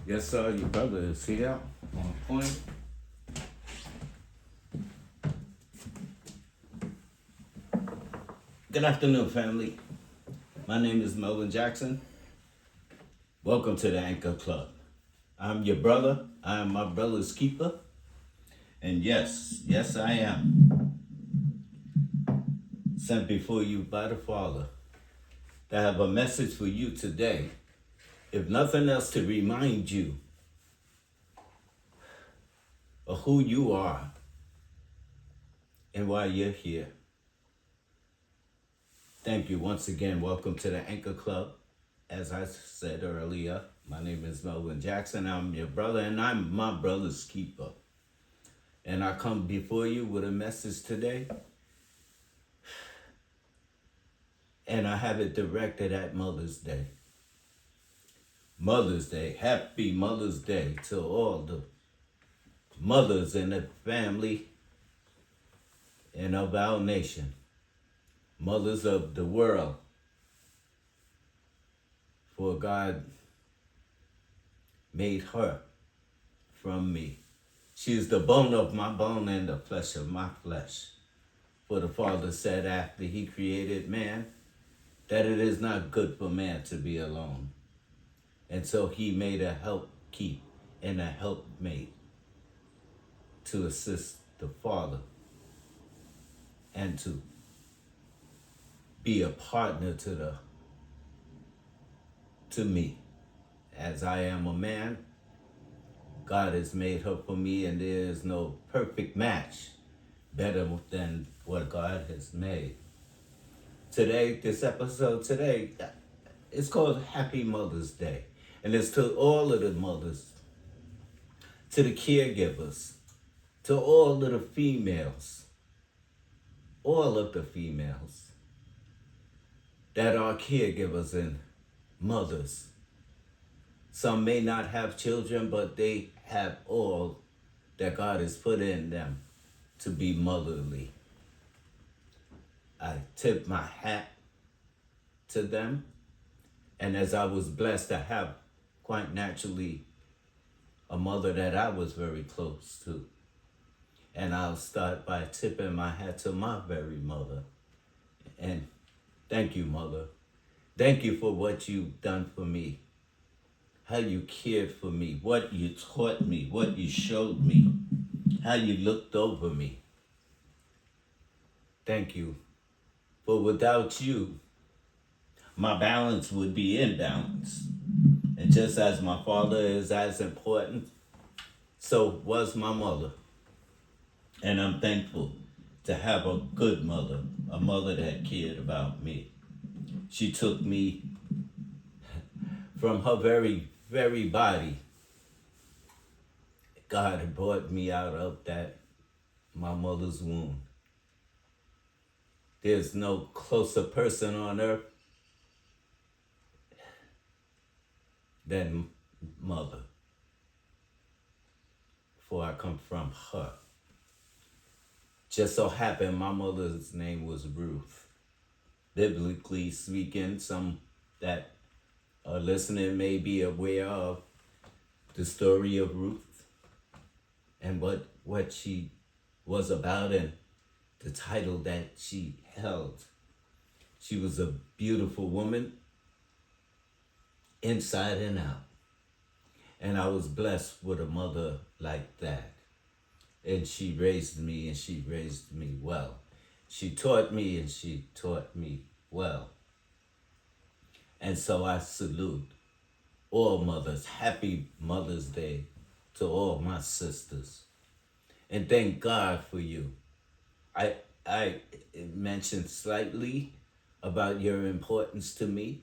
Yes, sir. Your brother is here on point. Good afternoon, family. My name is Melvin Jackson. Welcome to the Anchor Club. I'm your brother. I am my brother's keeper. And yes, I am sent before you by the Father to have a message for you today. If nothing else, to remind you of who you are and why you're here. Thank you once again. Welcome to the Anchor Club. As I said earlier, my name is Melvin Jackson. I'm your brother and I'm my brother's keeper. And I come before you with a message today. And I have it directed at Mother's Day. Mother's Day. Happy Mother's Day to all the mothers in the family and of our nation. Mothers of the world. For God made her from me. She is the bone of my bone and the flesh of my flesh. For the Father said after he created man, that it is not good for man to be alone. And so he made a help keep and a helpmate to assist the Father and to be a partner to me. As I am a man, God has made her for me, and there is no perfect match better than what God has made. Today, this episode today, it's called Happy Mother's Day. And it's to all of the mothers, to the caregivers, to all of the females, all of the females that are caregivers and mothers. Some may not have children, but they have all that God has put in them to be motherly. I tip my hat to them. And as I was blessed to have quite naturally a mother that I was very close to. And I'll start by tipping my hat to my very mother. And thank you, Mother. Thank you for what you've done for me. How you cared for me, what you taught me, what you showed me, how you looked over me. Thank you. For without you, my balance would be imbalanced. And just as my father is as important, so was my mother. And I'm thankful to have a good mother, a mother that cared about me. She took me from her very, very body. God had brought me out of my mother's womb. There's no closer person on earth than mother. For I come from her. Just so happened my mother's name was Ruth. Biblically speaking, some that are listening may be aware of the story of Ruth and what she was about and the title that she held. She was a beautiful woman inside and out. And I was blessed with a mother like that. And she raised me and she raised me well. She taught me and she taught me well. And so I salute all mothers. Happy Mother's Day to all my sisters. And thank God for you. I mentioned slightly about your importance to me,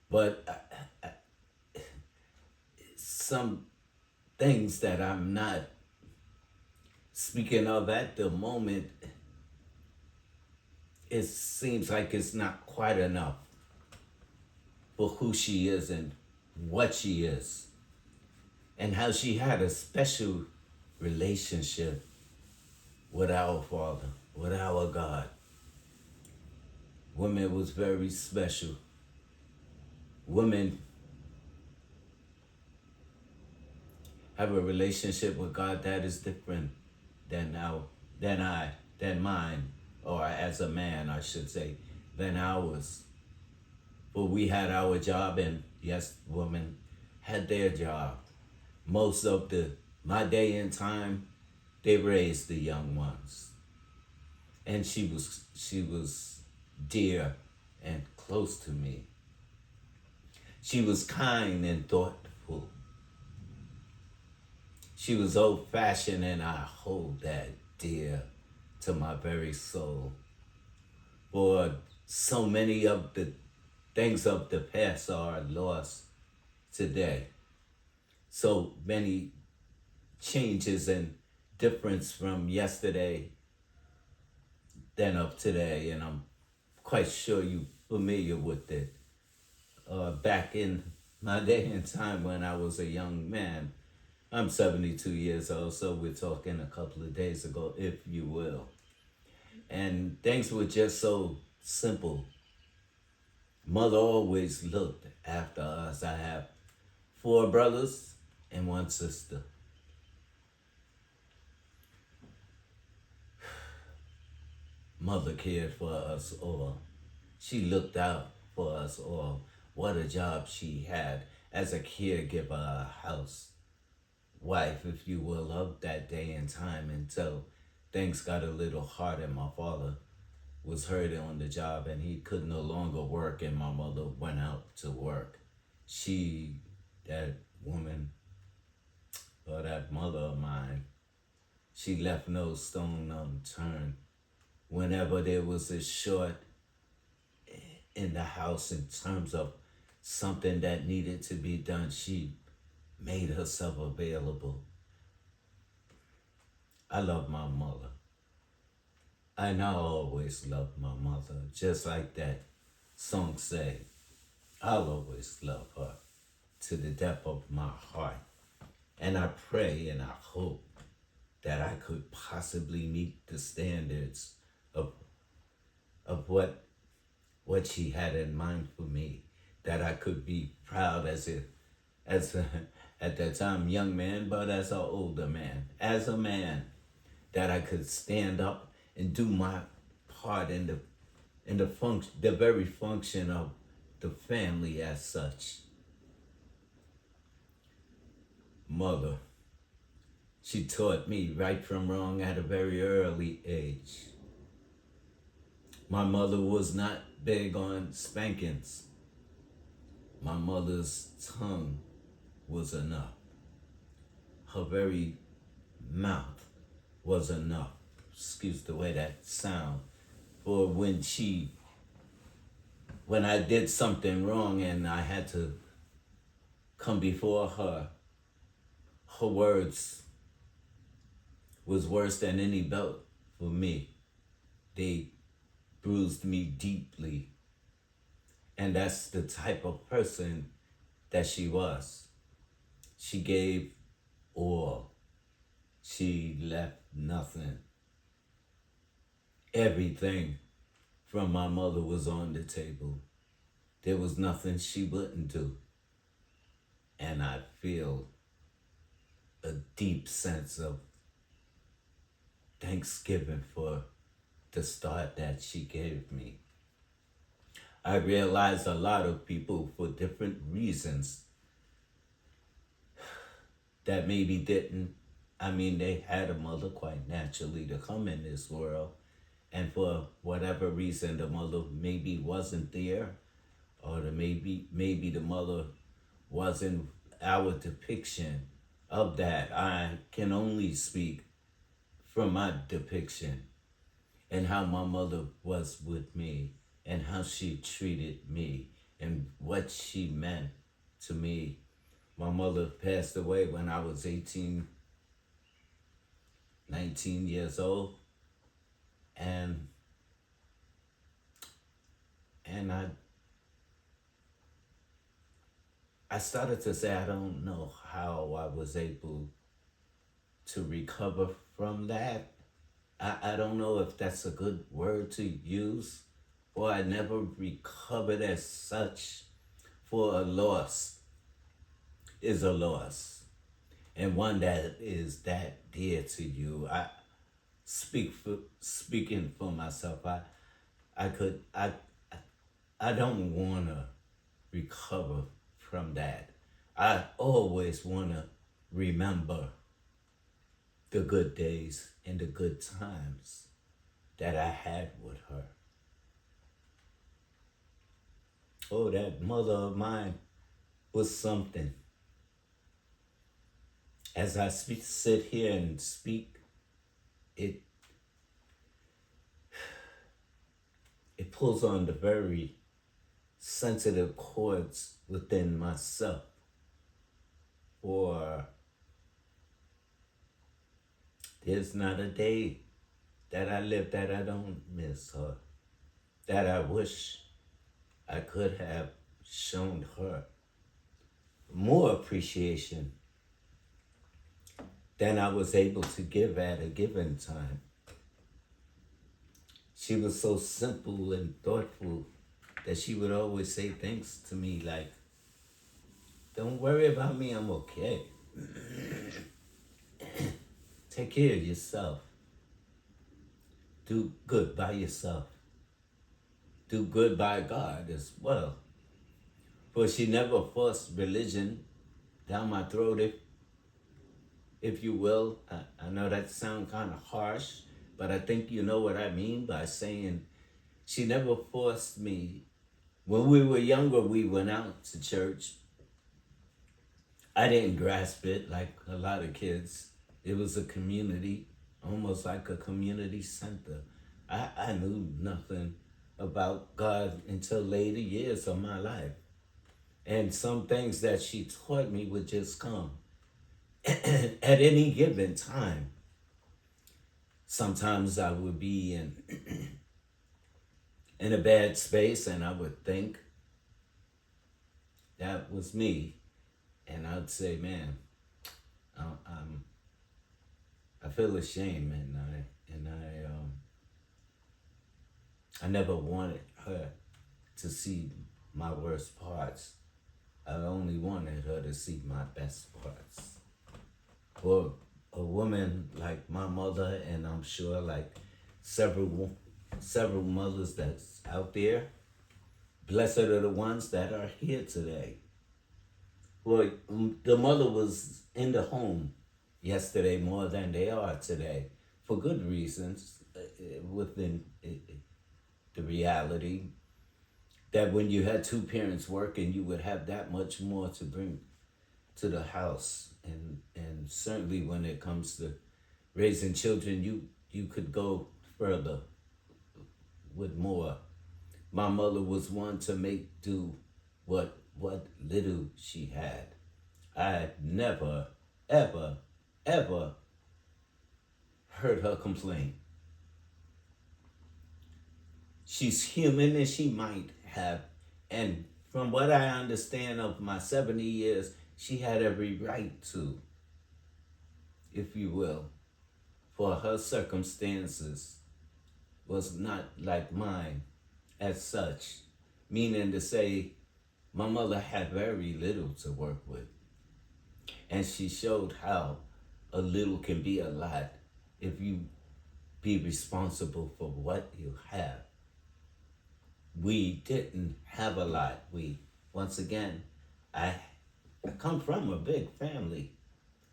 but some things that I'm not speaking of at the moment, it seems like it's not quite enough for who she is and what she is, and how she had a special relationship with our Father, with our God. Women was very special. Women have a relationship with God that is different than now, than mine, or as a man, I should say, than ours. But we had our job, and yes, women had their job. Most of my day and time, they raised the young ones, and she was dear and close to me. She was kind and thoughtful. She was old fashioned, and I hold that dear to my very soul. For so many of the things of the past are lost today. So many changes and difference from yesterday than of today, and I'm quite sure you familiar with it. Back in my day and time when I was a young man, I'm 72 years old, so we're talking a couple of days ago, if you will. And things were just so simple. Mother always looked after us. I have 4 brothers and 1 sister. Mother cared for us all. She looked out for us all. What a job she had as a caregiver, a house wife, if you will, of that day and time until things got a little hard and my father was hurt on the job and he could no longer work and my mother went out to work. She, that woman, or that mother of mine, she left no stone unturned. Whenever there was a short in the house in terms of something that needed to be done, she made herself available. I love my mother. And I always love my mother, just like that song say. I'll always love her to the depth of my heart. And I pray and I hope that I could possibly meet the standards of of what she had in mind for me, that I could be proud as a, at that time young man, but as an older man, as a man, that I could stand up and do my part the very function of the family as such. Mother, she taught me right from wrong at a very early age. My mother was not big on spankings. My mother's tongue was enough. Her very mouth was enough. Excuse the way that sound. For when I did something wrong and I had to come before her, her words was worse than any belt for me. They bruised me deeply. And that's the type of person that she was. She gave all. She left nothing. Everything from my mother was on the table. There was nothing she wouldn't do. And I feel a deep sense of thanksgiving for the start that she gave me. I realize a lot of people, for different reasons, that maybe didn't, they had a mother quite naturally to come in this world. And for whatever reason, the mother maybe wasn't there, or maybe the mother wasn't our depiction of that. I can only speak from my depiction and how my mother was with me and how she treated me and what she meant to me. My mother passed away when I was 18, 19 years old. And I started to say I don't know how I was able to recover from that. I don't know if that's a good word to use, or I never recovered as such. For a loss is a loss. and one that is that dear to you. Speaking for myself. I could I don't want to recover from that. I always want to remember the good days and the good times that I had with her. Oh, that mother of mine was something. As I sit here and speak, it it pulls on the very sensitive chords within myself. For there's not a day that I live that I don't miss her, that I wish I could have shown her more appreciation than I was able to give at a given time. She was so simple and thoughtful that she would always say things to me like, "Don't worry about me, I'm okay. Take care of yourself. Do good by yourself. Do good by God as well." For she never forced religion down my throat, if you will. I know that sounds kind of harsh, but I think you know what I mean by saying she never forced me. When we were younger, we went out to church. I didn't grasp it like a lot of kids. It was a community, almost like a community center. I knew nothing about God until later years of my life. And some things that she taught me would just come at any given time. Sometimes I would be in a bad space and I would think that was me. And I'd say, man, I feel ashamed, and I never wanted her to see my worst parts. I only wanted her to see my best parts. For a woman like my mother, and I'm sure like several mothers that's out there, blessed are the ones that are here today. Well, the mother was in the home yesterday more than they are today, for good reasons, within the reality that when you had two parents working, you would have that much more to bring to the house. And certainly when it comes to raising children, you could go further with more. My mother was one to make do what little she had. I had never, ever, ever heard her complain. She's human and she might have, and from what I understand of my 70 years, she had every right to, if you will, for her circumstances was not like mine as such, meaning to say my mother had very little to work with. And she showed how a little can be a lot if you be responsible for what you have. We didn't have a lot. Once again, I come from a big family.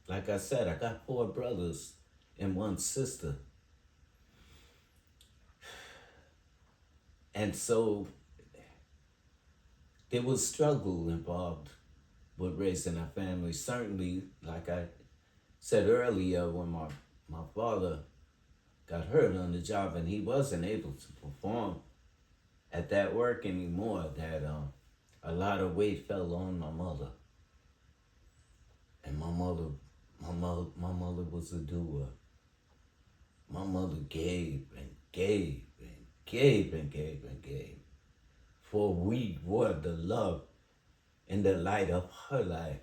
Like I said, I got 4 brothers and 1 sister. And so there was struggle involved with raising a family. Certainly, like I said earlier, when my father got hurt on the job and he wasn't able to perform at that work anymore, that a lot of weight fell on my mother. And my mother was a doer. My mother gave and gave and gave and gave and gave. For we were the love and the light of her life.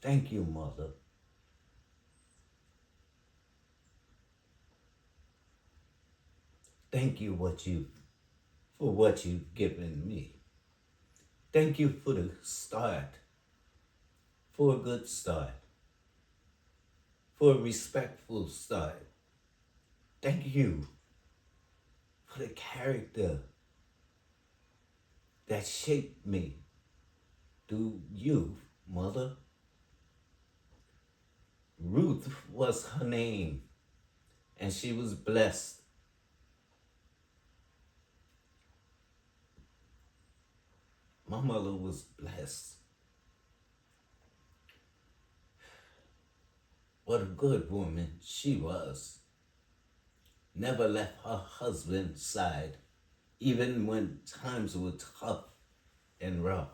Thank you, Mother. Thank you for what you've given me. Thank you for the start, for a good start. for a respectful start. Thank you for the character that shaped me through you, Mother. Ruth was her name, and she was blessed. My mother was blessed. What a good woman she was. Never left her husband's side, even when times were tough and rough.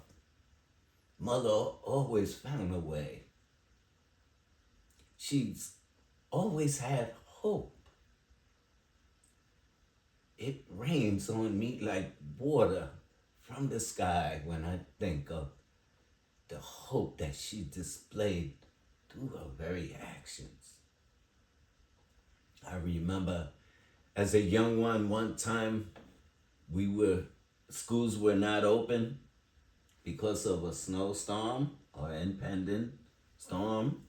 Mother always found a way. She's always had hope. It rains on me like water from the sky when I think of the hope that she displayed through her very actions. I remember as a young one time, schools were not open because of a snowstorm or impending storm.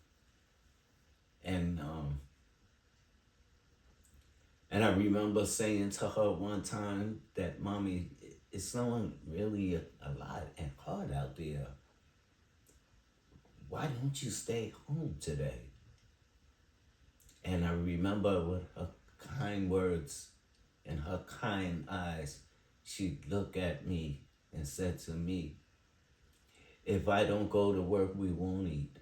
And I remember saying to her one time that, Mommy, it's snowing really a lot and hard out there. Why don't you stay home today? And I remember with her kind words and her kind eyes, she'd look at me and said to me, if I don't go to work, we won't eat.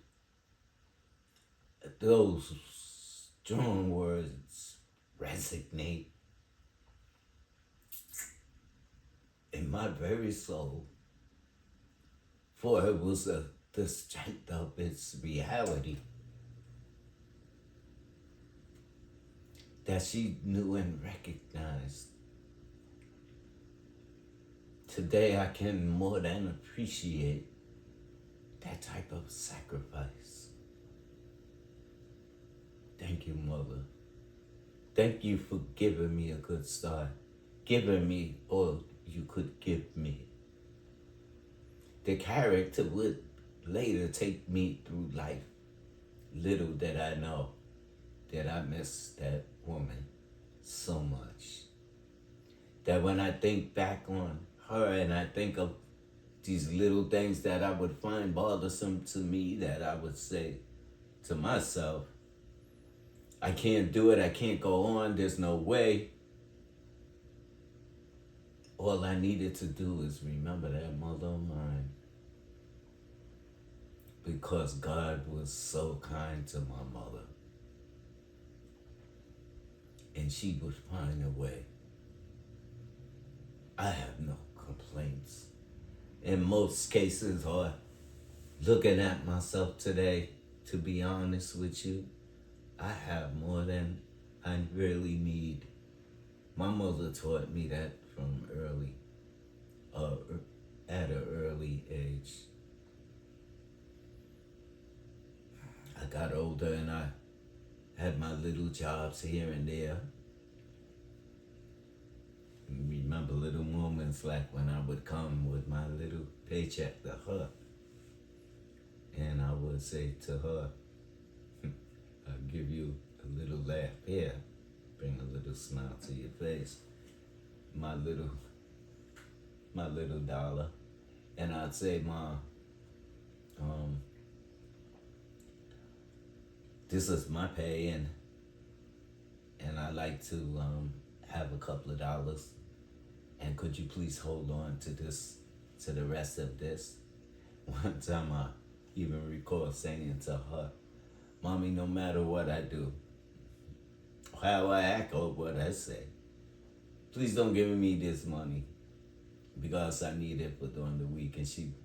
Those strong words resonate in my very soul, for it was the strength of its reality that she knew and recognized. Today I can more than appreciate that type of sacrifice. Thank you, Mother. Thank you for giving me a good start, giving me all you could give me. The character would later take me through life. Little did I know that I miss that woman so much. That when I think back on her and I think of these little things that I would find bothersome to me, that I would say to myself, I can't do it, I can't go on, there's no way. All I needed to do is remember that mother of mine, because God was so kind to my mother. And she would find a way. I have no complaints. In most cases, or looking at myself today, to be honest with you, I have more than I really need. My mother taught me that from at an early age. I got older and I had my little jobs here and there. Remember little moments like when I would come with my little paycheck to her. And I would say to her, I'll give you a little laugh here, bring a little smile to your face, my little dollar. And I'd say, Mom, this is my pay, and I like to have a couple of dollars. And could you please hold on to this, to the rest of this? One time I even recall saying to her, Mommy, no matter what I do, how I act or what I say, please don't give me this money because I need it for during the week. And she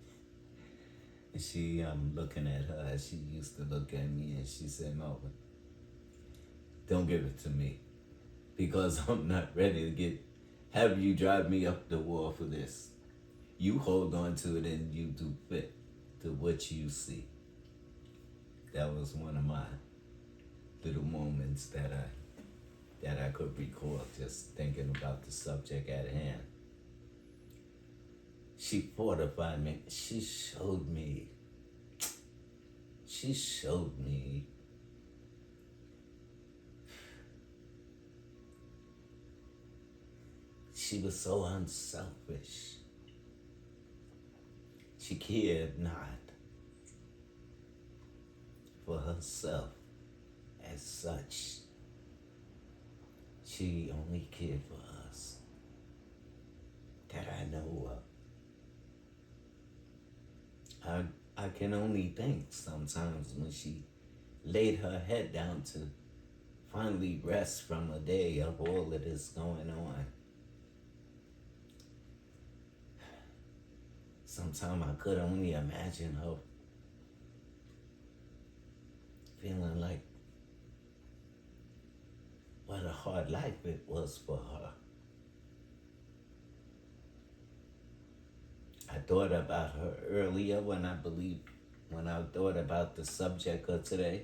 looking at her as she used to look at me, and she said, no, don't give it to me because I'm not ready to have you drive me up the wall for this. You hold on to it and you do fit to what you see. That was one of my little moments that I could recall just thinking about the subject at hand. She fortified me. She showed me she was so unselfish. She cared not for herself as such. She only cared for us that I know of. I can only think sometimes when she laid her head down to finally rest from a day of all of this going on. Sometimes I could only imagine her feeling like what a hard life it was for her. I thought about her earlier when I thought about the subject of today.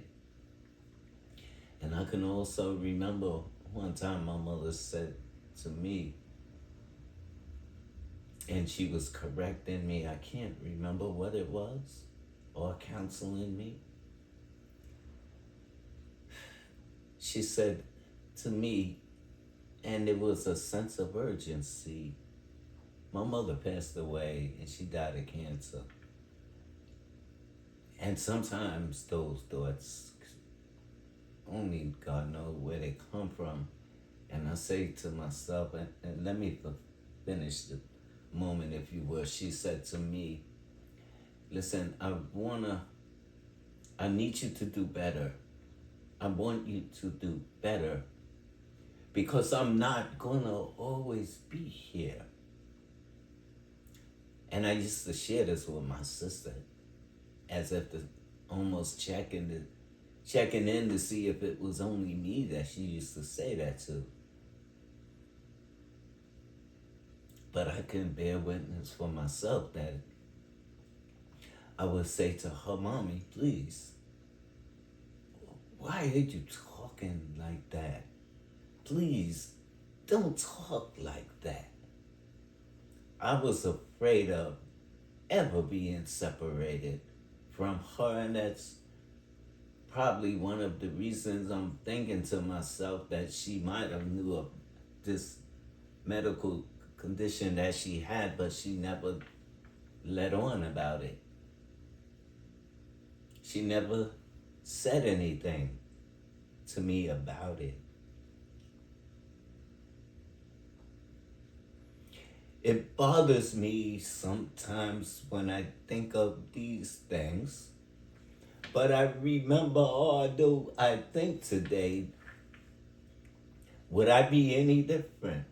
And I can also remember one time my mother said to me, and she was correcting me, I can't remember what it was, or counseling me. She said to me, and it was a sense of urgency. My mother passed away and she died of cancer. And sometimes those thoughts, only God knows where they come from. And I say to myself, and let me finish the moment, if you will. She said to me, listen, I need you to do better. I want you to do better because I'm not gonna always be here. And I used to share this with my sister as if almost checking in to see if it was only me that she used to say that to. But I can bear witness for myself that I would say to her, Mommy, please, why are you talking like that? Please, don't talk like that. I was afraid of ever being separated from her, and that's probably one of the reasons I'm thinking to myself that she might have knew of this medical condition that she had, but she never let on about it. She never said anything to me about it. It bothers me sometimes when I think of these things, but I remember, although I think today, would I be any different?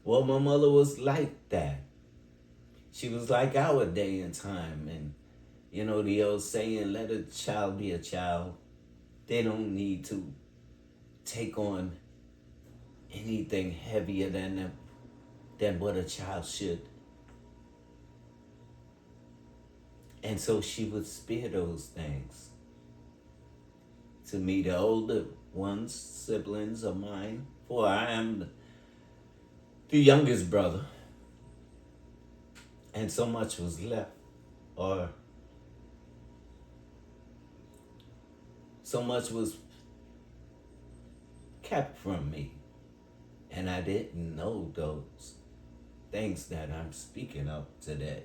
Well, my mother was like that. She was like our day and time, and you know the old saying, let a child be a child. They don't need to take on anything heavier than what a child should. And so she would spare those things. To me, the older ones, siblings of mine, for I am the youngest brother, and so much was left, or so much was kept from me, and I didn't know those things that I'm speaking of today.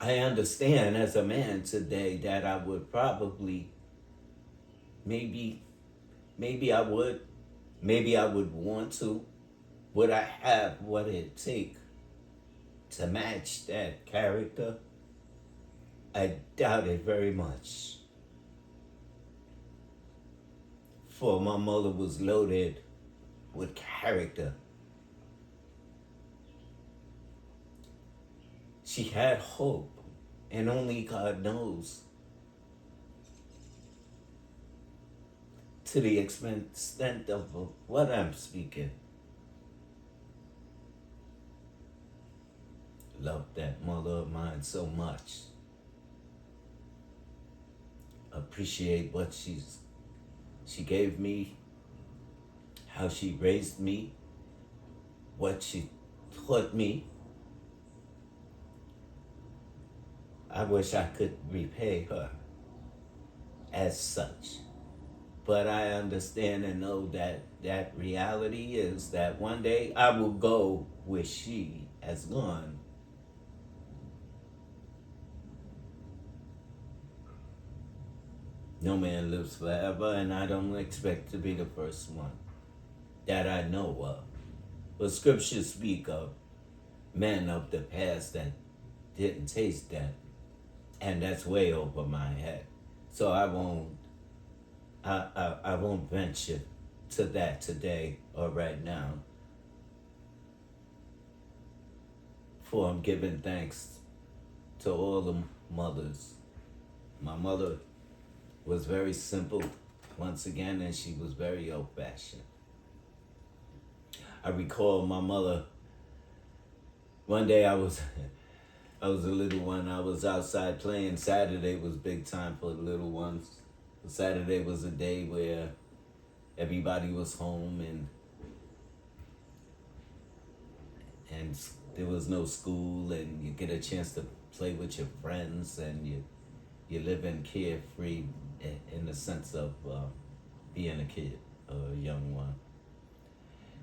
I understand as a man today that I would probably, maybe I would want to. Would I have what it take to match that character? I doubt it very much. For my mother was loaded with character. She had hope, and only God knows to the extent of what I'm speaking. Love that mother of mine so much. Appreciate what she gave me, how she raised me, what she taught me. I wish I could repay her as such. But I understand and know that that reality is that one day I will go where she has gone. No man lives forever, and I don't expect to be the first one that I know of. But scriptures speak of men of the past that didn't taste that, and that's way over my head. So I won't venture to that today or right now. For I'm giving thanks to all the mothers. My mother was very simple once again, and she was very old fashioned. I recall my mother. One day I was a little one. I was outside playing. Saturday was big time for the little ones. Saturday was a day where everybody was home and there was no school, and you get a chance to play with your friends, and you live in carefree in the sense of being a kid or a young one.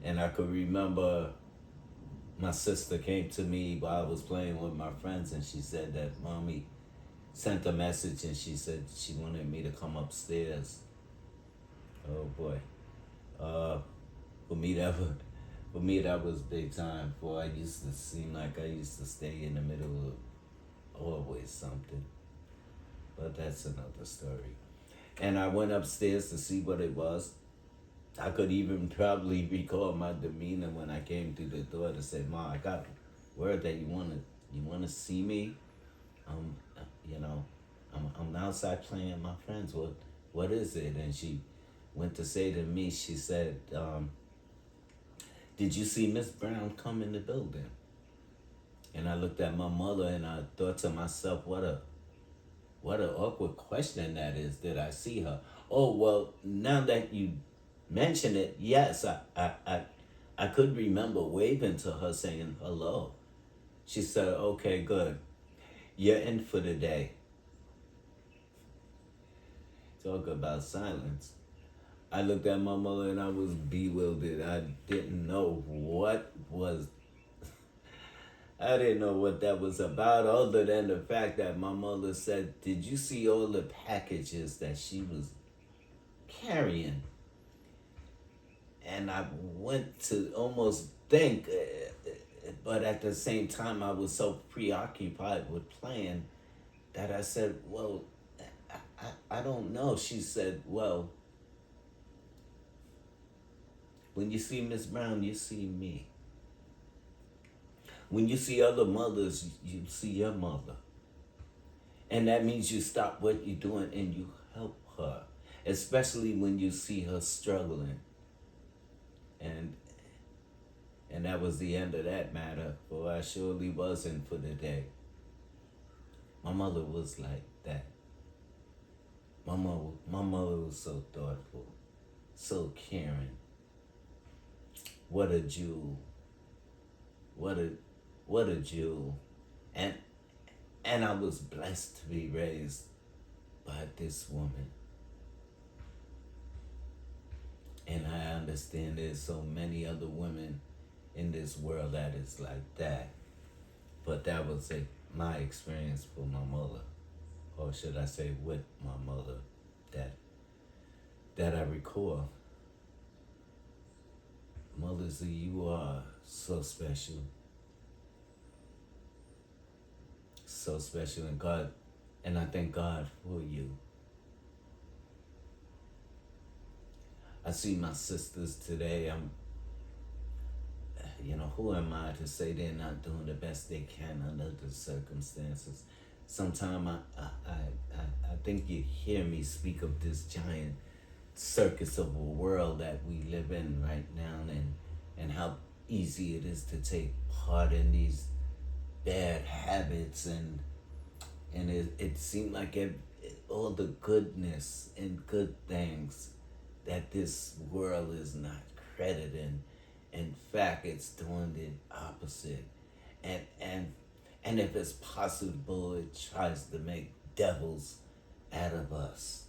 And I could remember my sister came to me while I was playing with my friends, and she said that mommy sent a message, and she said she wanted me to come upstairs. Oh boy. Uh, for me that was big time. For I used to seem like I used to stay in the middle of always something. But that's another story. And I went upstairs to see what it was. I could even probably recall my demeanor when I came through the door to say, "Ma, I got word that you wanna see me. Um, you know, I'm outside playing with my friends. What is it?" And she went to say to me, she said, "Did you see Miss Brown come in the building?" And I looked at my mother and I thought to myself, what a awkward question that is. Did I see her? Oh well, now that you mention it, yes, I could remember waving to her saying hello. She said, "Okay, good. You're in for the day." Talk about silence. I looked at my mother and I was bewildered. I didn't know what that was about, other than the fact that my mother said, "Did you see all the packages that she was carrying?" And I went to almost think, but at the same time, I was so preoccupied with playing that I said, "Well, I don't know." She said, "Well, when you see Miss Brown, you see me. When you see other mothers, you see your mother. And that means you stop what you're doing and you help her, especially when you see her struggling." And and that was the end of that matter, for I surely wasn't for the day. My mother was like that. My mother was so thoughtful, so caring. What a jewel. What a what a jewel. And and I was blessed to be raised by this woman. And I understand there's so many other women in this world that is like that. But that was my experience for my mother. Or should I say with my mother, that that I recall. Mothers, you are so special. So special, and God, and I thank God for you. I see my sisters today. Who am I to say they're not doing the best they can under the circumstances? Sometimes I think you hear me speak of this giant circus of a world that we live in right now, and how easy it is to take part in these bad habits, and it seemed like all the goodness and good things that this world is not crediting. In fact, it's doing the opposite. And if it's possible, it tries to make devils out of us.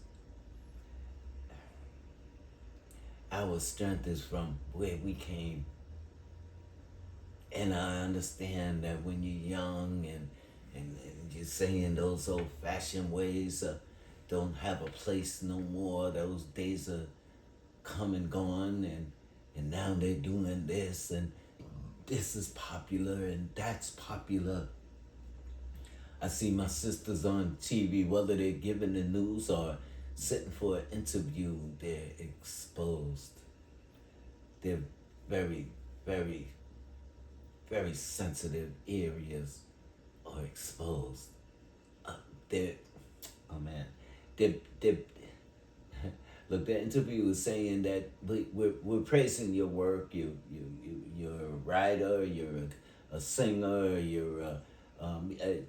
our strength is from where we came. And I understand that when you're young and you're saying those old fashioned ways don't have a place no more, those days are come and gone, and now they're doing this, and this is popular and that's popular. I see my sisters on TV, whether they're giving the news or sitting for an interview, they're exposed. They're very, very, very sensitive areas are exposed. They're, oh man, they're look, the interview was saying that we're praising your work. You're a writer. You're a singer. You're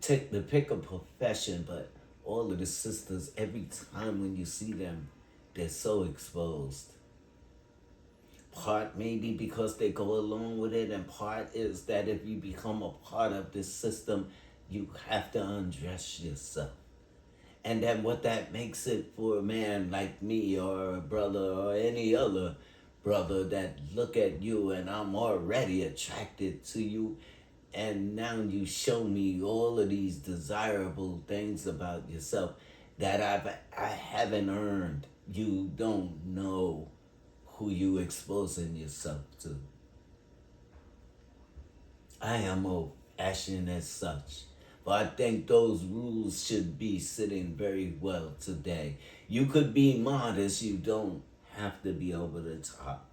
take the pick a profession, but all of the sisters, every time when you see them, they're so exposed. Part maybe because they go along with it, and part is that if you become a part of this system, you have to undress yourself. And then what that makes it for a man like me or a brother or any other brother that look at you and I'm already attracted to you, and now you show me all of these desirable things about yourself that I haven't earned. You don't know who you exposing yourself to. I am old fashioned as such. But I think those rules should be sitting very well today. You could be modest, you don't have to be over the top.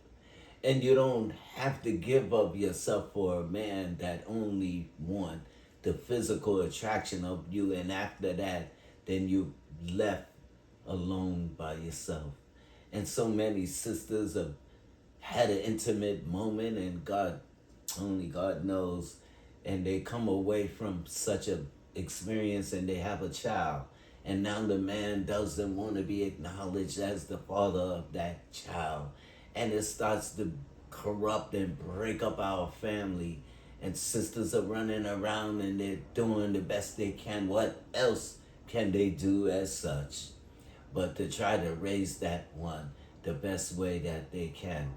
And you don't have to give up yourself for a man that only want the physical attraction of you, and after that, then you left alone by yourself. And so many sisters have had an intimate moment, and only God knows, and they come away from such a experience and they have a child, and now the man doesn't want to be acknowledged as the father of that child, and it starts to corrupt and break up our family, and sisters are running around and they're doing the best they can. What else can they do as such but to try to raise that one the best way that they can?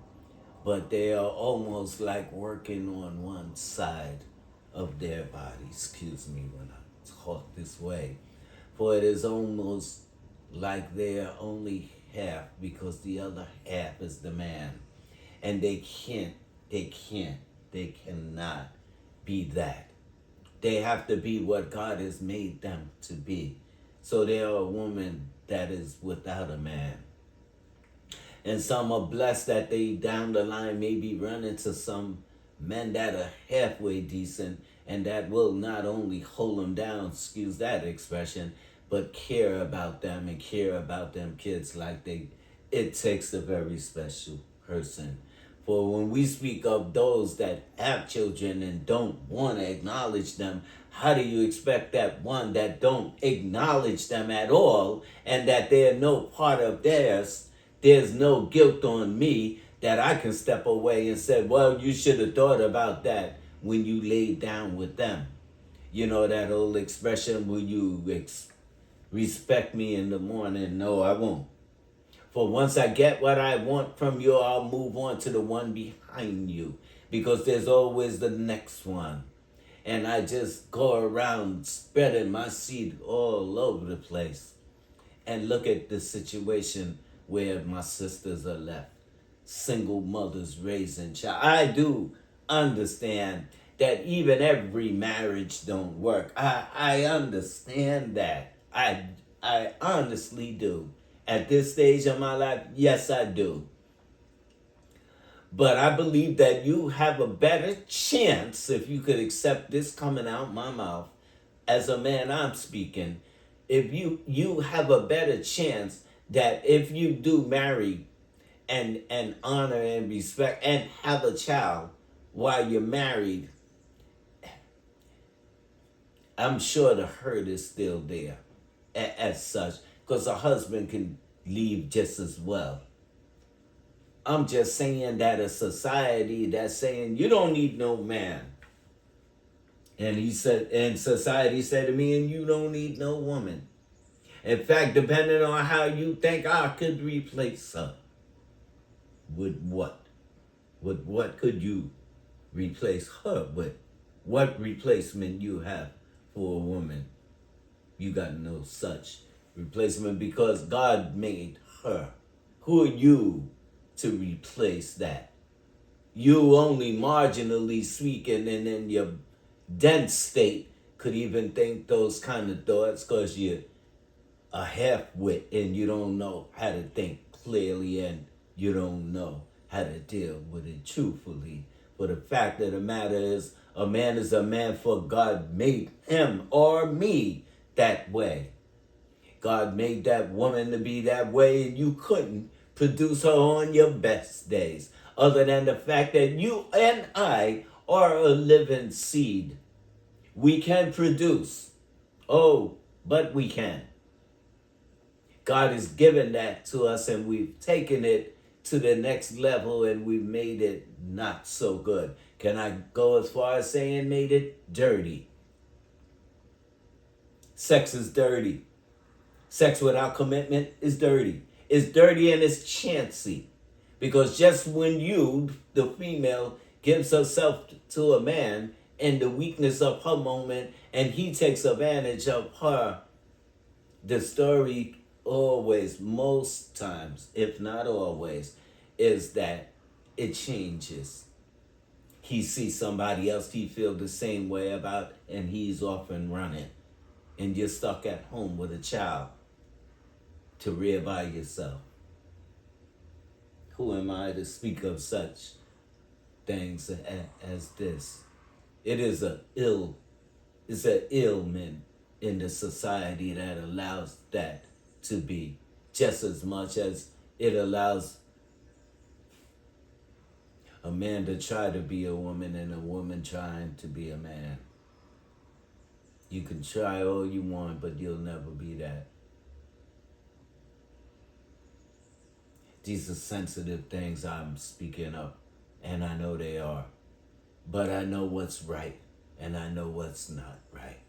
But they are almost like working on one side of their body. Excuse me when I talk this way. For it is almost like they are only half, because the other half is the man. And they cannot be that. They have to be what God has made them to be. So they are a woman that is without a man. And some are blessed that they down the line maybe run into some men that are halfway decent and that will not only hold them down, excuse that expression, but care about them and care about them kids like it takes a very special person. For when we speak of those that have children and don't want to acknowledge them, how do you expect that one that don't acknowledge them at all and that they're no part of theirs? There's no guilt on me that I can step away and say, well, you should have thought about that when you laid down with them. You know that old expression, will you respect me in the morning? No, I won't. For once I get what I want from you, I'll move on to the one behind you, because there's always the next one. And I just go around spreading my seed all over the place. And look at the situation where my sisters are left. Single mothers raising child. I do understand that even every marriage don't work. I understand that. I honestly do. At this stage of my life, yes, I do. But I believe that you have a better chance, if you could accept this coming out my mouth, as a man I'm speaking, if you have a better chance that if you do marry and honor and respect and have a child while you're married, I'm sure the hurt is still there as such, because a husband can leave just as well. I'm just saying that a society that's saying you don't need no man. And society said to me, and you don't need no woman. In fact, depending on how you think I could replace her. With what? With what could you replace her with? What replacement you have for a woman? You got no such replacement because God made her. Who are you to replace that? You only marginally speaking and in your dense state could even think those kind of thoughts because you're a half-wit and you don't know how to think clearly and you don't know how to deal with it truthfully. But the fact of the matter is a man for God made him or me that way. God made that woman to be that way and you couldn't produce her on your best days. Other than the fact that you and I are a living seed. We can produce. Oh, but we can. God has given that to us and we've taken it to the next level and we've made it not so good. Can I go as far as saying made it dirty? Sex is dirty. Sex without commitment is dirty. It's dirty and it's chancy. Because just when you, the female, gives herself to a man in the weakness of her moment and he takes advantage of her, the story always, most times, if not always, is that it changes. He sees somebody else he feels the same way about and he's off and running. And you're stuck at home with a child to rear by yourself. Who am I to speak of such things as this? It is it's an ailment in the society that allows that to be just as much as it allows a man to try to be a woman and a woman trying to be a man. You can try all you want, but you'll never be that. These are sensitive things I'm speaking of, and I know they are. But I know what's right, and I know what's not right.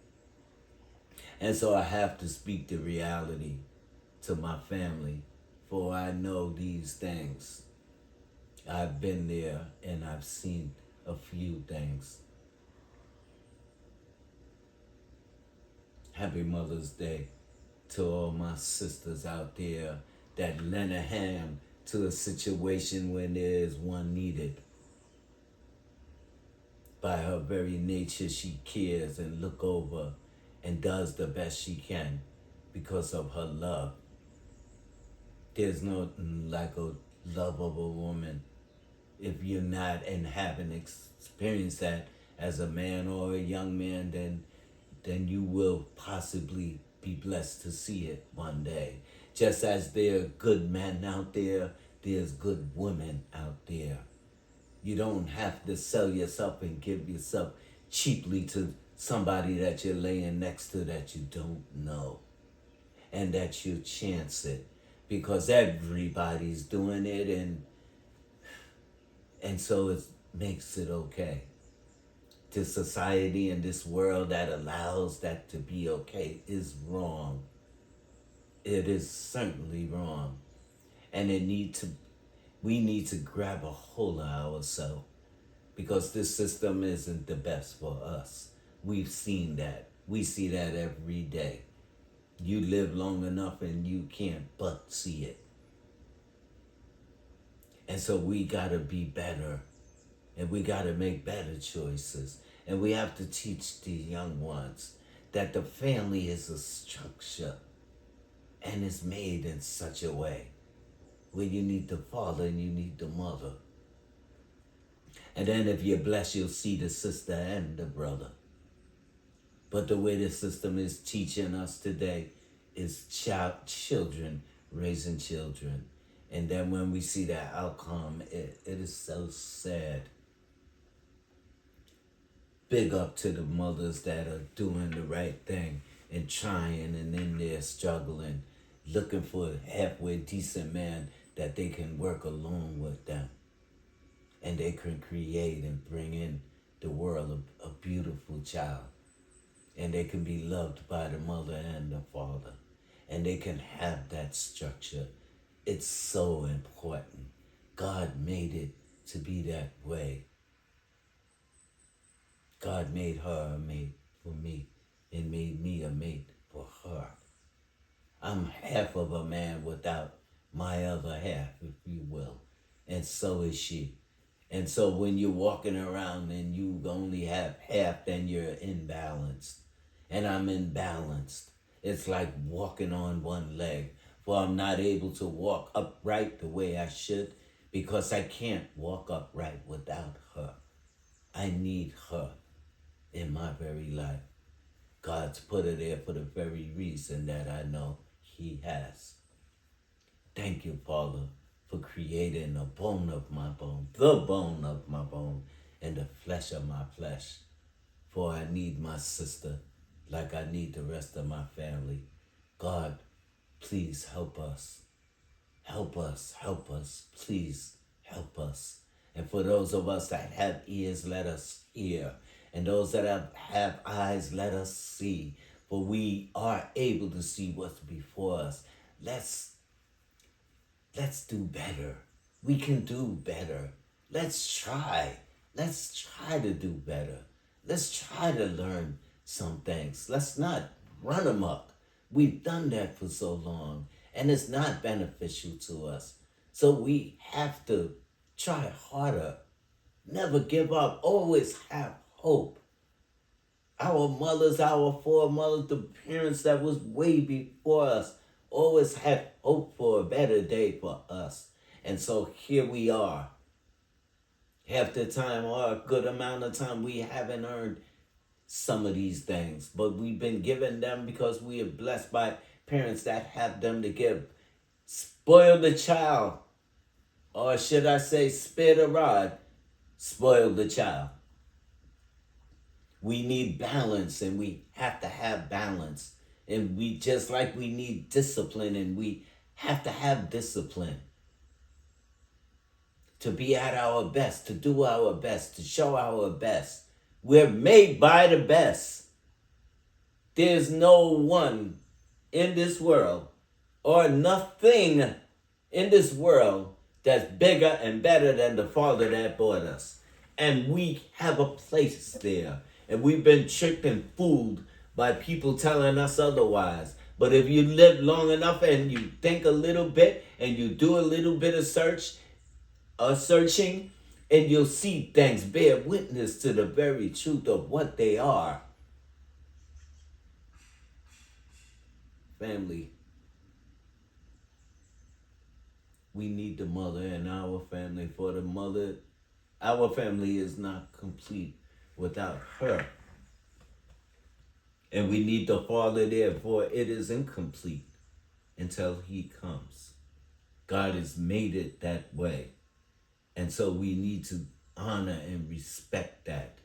And so I have to speak the reality to my family, for I know these things. I've been there, and I've seen a few things. Happy Mother's Day to all my sisters out there that lend a hand to a situation when there is one needed. By her very nature, she cares and look over and does the best she can because of her love. There's nothing like a love of a woman if you're not and haven't experienced that as a man or a young man, then you will possibly be blessed to see it one day. Just as there are good men out there, there's good women out there. You don't have to sell yourself and give yourself cheaply to somebody that you're laying next to that you don't know and that you chance it because everybody's doing it and so it makes it okay. This society and this world that allows that to be okay is wrong. It is certainly wrong. And we need to grab a hold of ourselves because this system isn't the best for us. We've seen that. We see that every day. You live long enough and you can't but see it. And so we gotta be better and we gotta make better choices. And we have to teach the young ones that the family is a structure and it's made in such a way where you need the father and you need the mother. And then if you're blessed, you'll see the sister and the brother. But the way the system is teaching us today is children raising children. And then when we see that outcome, it is so sad. Big up to the mothers that are doing the right thing and trying and in there struggling, looking for a halfway decent man that they can work along with them. And they can create and bring in the world a beautiful child. And they can be loved by the mother and the father. And they can have that structure. It's so important. God made it to be that way. God made her a mate for me and made me a mate for her. I'm half of a man without my other half, if you will. And so is she. And so when you're walking around and you only have half, then you're imbalanced. And I'm imbalanced. It's like walking on one leg, for I'm not able to walk upright the way I should because I can't walk upright without her. I need her in my very life. God's put her there for the very reason that I know he has. Thank you, Father, for creating a bone of my bone, the bone of my bone, and the flesh of my flesh. For I need my sister like I need the rest of my family. God, please help us. Help us, help us, please help us. And for those of us that have ears, let us hear. And those that have eyes, let us see. For we are able to see what's before us. Let's do better. We can do better. Let's try. Let's try to do better. Let's try to learn some things. Let's not run amok. We've done that for so long, and it's not beneficial to us. So we have to try harder. Never give up. Always have hope. Our mothers, our foremothers, the parents that was way before us always had hope for a better day for us. And so here we are. Half the time or a good amount of time we haven't earned some of these things, but we've been given them because we are blessed by parents that have them to give. Spoil the child, or should I say spare the rod, spoil the child. We need balance, and we have to have balance. And we just like we need discipline, and we have to have discipline to be at our best, to do our best, to show our best. We're made by the best. There's no one in this world or nothing in this world that's bigger and better than the Father that bought us. And we have a place there. And we've been tricked and fooled by people telling us otherwise. But if you live long enough and you think a little bit and you do a little bit of searching, and you'll see things bear witness to the very truth of what they are. Family, we need the mother in our family, for the mother, our family is not complete without her. And we need the Father there, for it is incomplete until he comes. God has made it that way. And so we need to honor and respect that.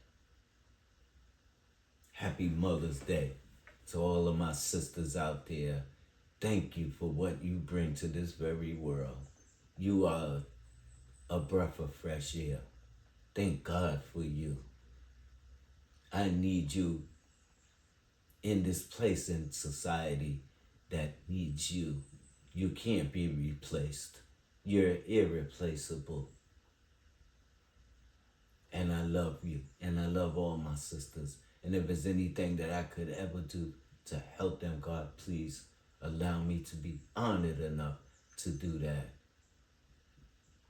Happy Mother's Day to all of my sisters out there. Thank you for what you bring to this very world. You are a breath of fresh air. Thank God for you. I need you in this place in society that needs you. You can't be replaced. You're irreplaceable. And I love you. And I love all my sisters. And if there's anything that I could ever do to help them, God, please allow me to be honored enough to do that.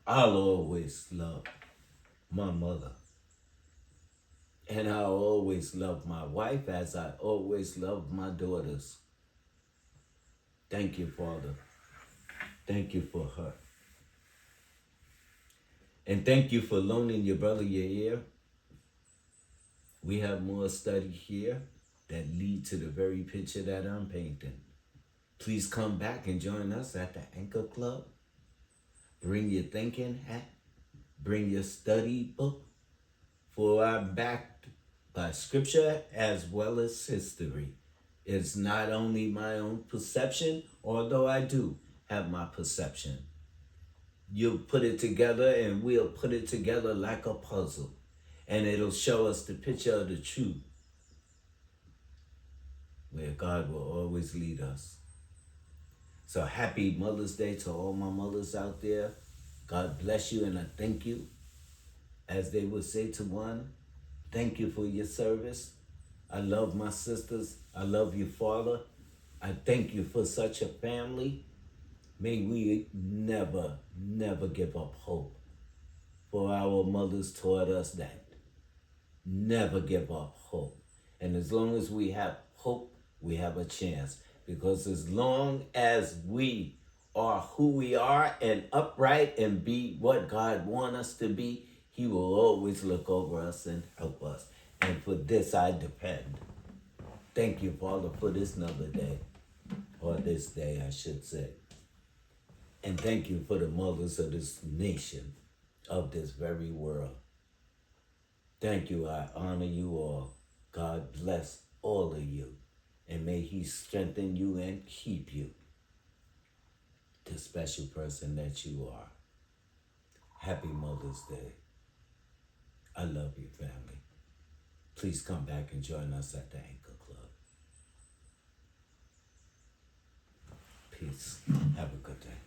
I'll always love my mother. And I'll always love my wife as I always love my daughters. Thank you, Father. Thank you for her. And thank you for loaning your brother your ear. We have more study here that lead to the very picture that I'm painting. Please come back and join us at the Anchor Club. Bring your thinking hat. Bring your study book. For I'm backed by scripture as well as history. It's not only my own perception, although I do have my perception. You'll put it together and we'll put it together like a puzzle. And it'll show us the picture of the truth, where God will always lead us. So happy Mother's Day to all my mothers out there. God bless you, and I thank you. As they would say to one, thank you for your service. I love my sisters. I love you, Father. I thank you for such a family. May we never, never give up hope. For our mothers taught us that. Never give up hope. And as long as we have hope, we have a chance. Because as long as we are who we are and upright and be what God wants us to be, He will always look over us and help us. And for this I depend. Thank you, Father, for this another day. Or this day, I should say. And thank you for the mothers of this nation, of this very world. Thank you. I honor you all. God bless all of you. And may He strengthen you and keep you, the special person that you are. Happy Mother's Day. I love you, family. Please come back and join us at the Anchor Club. Peace. Have a good day.